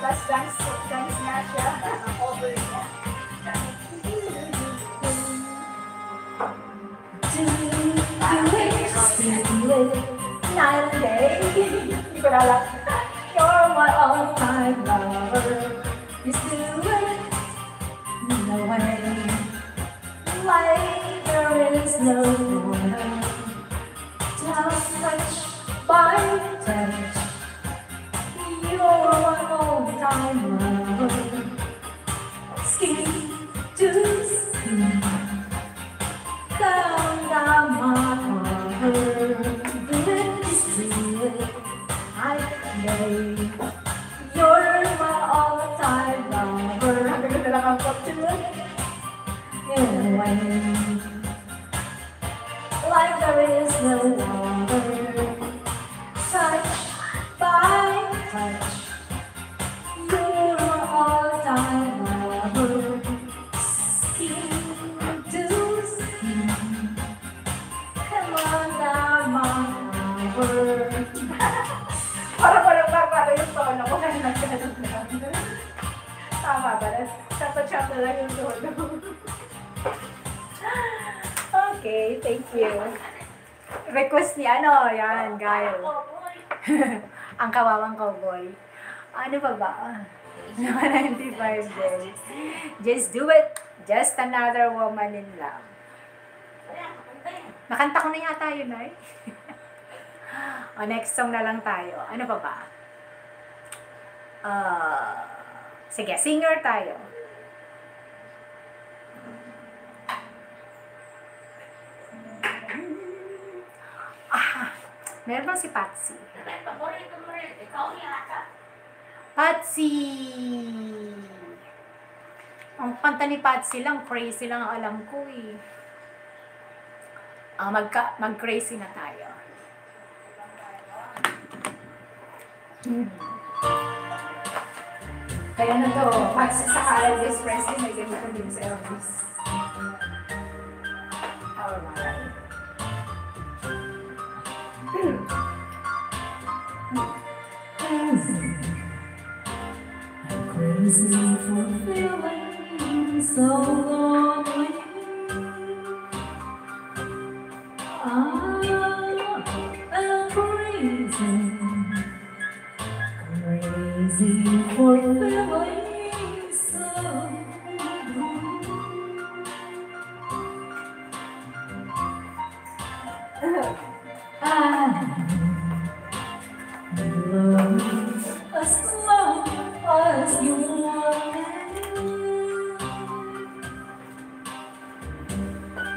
Plus dance nga siya. Over niya. Night and day. Hindi ko nalak. You're my all-time lover. Just do it. No way. Like there is no one. Just touch by touch. You're my all-time lover. Skin to skin. Down my heart. I know you're my all-time lover. Hanggang na lang ang pop to it. Like there is no other. Touch by touch. You're my all-time lover. Skin to skin. Come on down my heart. Para yung tono ko kaya nagkaroon lang. Tama ba? Chapa-chapa lang yung tono. Okay, thank you. Request ni ano, yan, Gail. Ang kawawang cowboy. Ano pa ba? 95 days. Just do it. Just another woman in love. Nakanta ko na yata yun, ay. O, next song na lang tayo. Ano pa ba? Sige, singer tayo. Meron bang si Patsy? Patsy! Ang kanta ni Patsy lang, crazy lang ang alam ko eh. Mag-crazy na tayo. Kaya na to, Patsy sa Elvis Presley, may ganito din sa Elvis. Alright. Crazy for feeling so lonely. I'm crazy. Crazy for feeling so I love you as long as you want.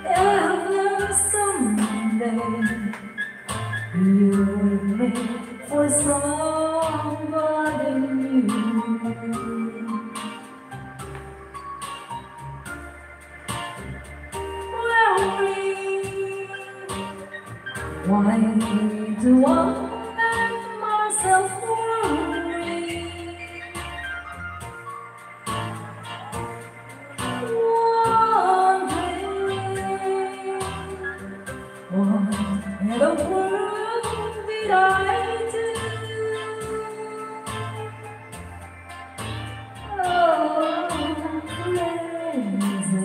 Ever someday you will make for somebody new. Why do I make myself worry? Wondering what in the world did I do? Oh, crazy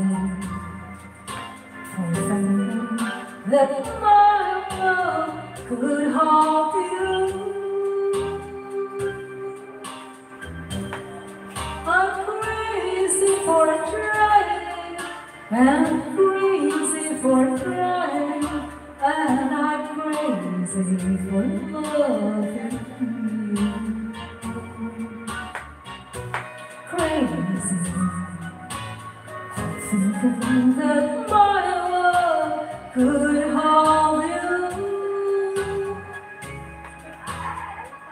for thinking that my love could help you. I'm crazy for trying, and crazy for trying, and I'm crazy for loving you. Crazy for thinking that my love could hold you.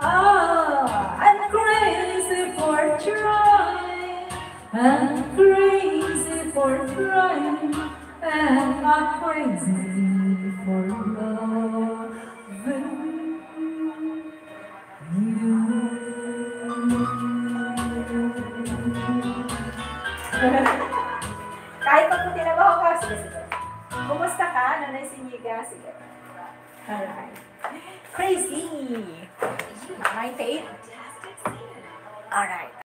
I'm crazy for trying, I'm crazy for trying, and I'm crazy for loving you. Kahit pagpunti na ba ako? Sige, sige. Kumusta ka? Nanay Siniga? Sige. Alright. Crazy! 98? Alright.